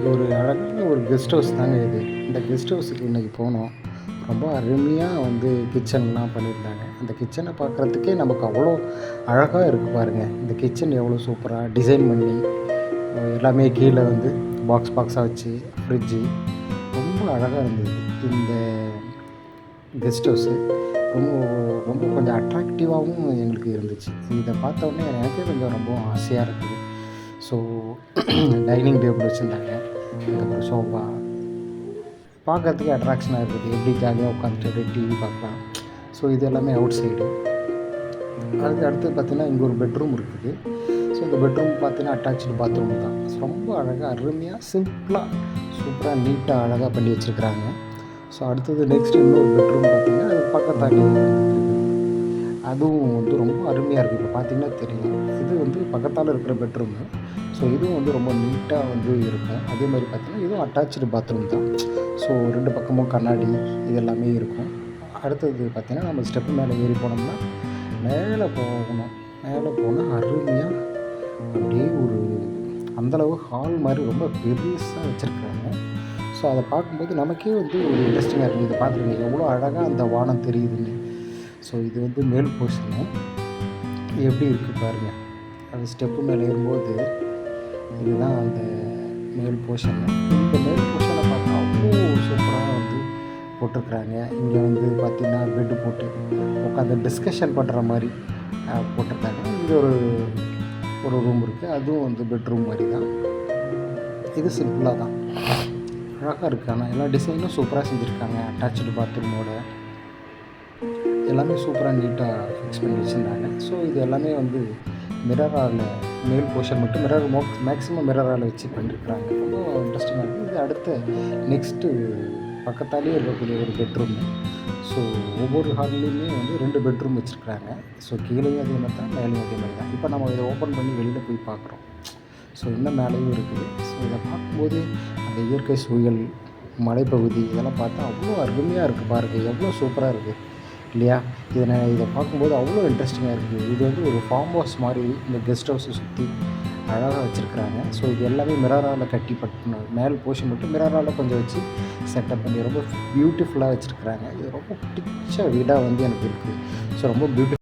இன்றைக்கி ஒரு அழகான ஒரு கெஸ்ட் ஹவுஸ் தாங்க இது. இந்த கெஸ்ட் ஹவுஸுக்கு இன்றைக்கி போனோம். ரொம்ப அருமையாக கிச்சன்லாம் பண்ணியிருந்தாங்க. அந்த கிச்சனை பார்க்குறதுக்கே நமக்கு அவ்வளோ அழகாக இருக்குது பாருங்கள். இந்த கிச்சன் எவ்வளோ சூப்பராக டிசைன் பண்ணி எல்லாமே கீழே பாக்ஸ் பாக்ஸாக வச்சு ஃப்ரிட்ஜு ரொம்ப அழகாக இருந்தது. இந்த கெஸ்ட் ஹவுஸு ரொம்ப ரொம்ப கொஞ்சம் அட்ராக்டிவாகவும் எங்களுக்கு இருந்துச்சு. இதை பார்த்தோன்னே எனக்கே கொஞ்சம் ரொம்ப ஆசையாக இருக்குது. ஸோ டைனிங் டேபிள் வச்சுருந்தாங்க. அதுக்கப்புறம் சோஃபா பார்க்கறதுக்கு அட்ராக்ஷனாக இருக்குது. எப்படி ஜாலியாக உட்காந்துட்டு அப்படியே டிவி பார்க்கலாம். ஸோ இது எல்லாமே அவுட் சைடு. அடுத்து பார்த்திங்கன்னா இங்கே ஒரு பெட்ரூம் இருக்குது. ஸோ இந்த பெட்ரூம் பார்த்திங்கன்னா அட்டாச்சு பாத்ரூம் தான். ரொம்ப அழகாக அருமையாக சிம்பிளாக சூப்பராக நீட்டாக அழகாக பண்ணி வச்சுருக்குறாங்க. ஸோ அடுத்தது நெக்ஸ்ட்டு இன்னொரு பெட்ரூம் பார்த்திங்கன்னா அது பக்கத்தாண்டி அதுவும் ரொம்ப அருமையாக இருக்குது. இப்போ பார்த்திங்கன்னா தெரியும், இது பக்கத்தால் இருக்கிற பெட்ரூமு. ஸோ இதுவும் ரொம்ப நீட்டாக இருக்கும். அதே மாதிரி பார்த்திங்கன்னா இதுவும் அட்டாச்சு பாத்ரூம் தான். ஸோ 2 பக்கமும் கண்ணாடி இது எல்லாமே இருக்கும். அடுத்தது பார்த்திங்கன்னா நம்ம ஸ்டெப்பு மேலே ஏறி போனோம்னா மேலே போகணும். மேலே போனால் அருமையாக அப்படியே அந்தளவு ஹால் மாதிரி ரொம்ப பெருசாக வச்சுருக்காங்க. ஸோ அதை பார்க்கும்போது நமக்கே ஒரு இன்ட்ரெஸ்டிங்காக இருக்குது. இதை பார்த்துருங்க எவ்வளோ அழகாக அந்த வானம் தெரியுதுன்னு. ஸோ இது மேல் போர்ஷனு எப்படி இருக்குது பாருங்கள். அது ஸ்டெப்பு மேலே ஏறும்போது இதுதான் அந்த மேல் போர்ஷனு. இந்த மேல் போர்ஷனை பார்த்தா அவ்வளோ சூப்பராக போட்டிருக்குறாங்க. இங்கே பார்த்திங்கன்னா பெட்டு போட்டு உட்காந்து டிஸ்கஷன் பண்ணுற மாதிரி போட்டிருக்காங்க. இங்கே ஒரு ரூம் இருக்குது. அதுவும் பெட்ரூம் மாதிரி தான். இது சிம்பிளாக தான் அழகாக இருக்குது. ஆனால் எல்லா டிசைனும் சூப்பராக செஞ்சுருக்காங்க. அட்டாச்சு பாத்ரூமோட எல்லாமே சூப்பராக நீட்டாக ஃபிக்ஸ் பண்ணி வச்சுருந்தாங்க. ஸோ இது எல்லாமே மிரரால் மேல் போர்ஷன் மட்டும் மேக்ஸிமம் மிரரால் வச்சு பண்ணியிருக்கிறாங்க. ரொம்ப இன்ட்ரெஸ்டிங்காக இருக்குது. இது அடுத்த நெக்ஸ்ட்டு பக்கத்தாலேயே இருக்கக்கூடிய ஒரு பெட்ரூமு. ஸோ ஒவ்வொரு ஹால்லேயுமே 2 பெட்ரூம் வச்சுருக்குறாங்க. ஸோ கீழேயும் அதே மாதிரி தான், மேலேயும் அதே மாதிரி தான். இப்போ நம்ம இதை ஓப்பன் பண்ணி வெளியில் போய் பார்க்குறோம். ஸோ இன்னும் மேலேயும் இருக்குது. ஸோ இதை பார்க்கும்போது அந்த இயற்கை சூழல், மலைப்பகுதி இதெல்லாம் பார்த்தா அவ்வளோ அருமையாக இருக்குது பாருங்கள். எவ்வளோ சூப்பராக இருக்குது இல்லையா? இதை பார்க்கும்போது அவ்வளோ இன்ட்ரெஸ்டிங்காக இருக்குது. இது ஒரு ஃபார்ம் ஹவுஸ் மாதிரி இந்த கெஸ்ட் ஹவுஸை சுற்றி அழகாக வச்சுருக்குறாங்க. ஸோ இது எல்லாமே மிரரால் கட்டி மேல் போர்ஷன் மட்டும் மிரரால் கொஞ்சம் வச்சு செட்டப் பண்ணி ரொம்ப பியூட்டிஃபுல்லாக வச்சுருக்குறாங்க. இது ரொம்ப பிடிச்ச வீடாக எனக்கு இருக்குது. ஸோ ரொம்ப பியூட்டிஃபுல்.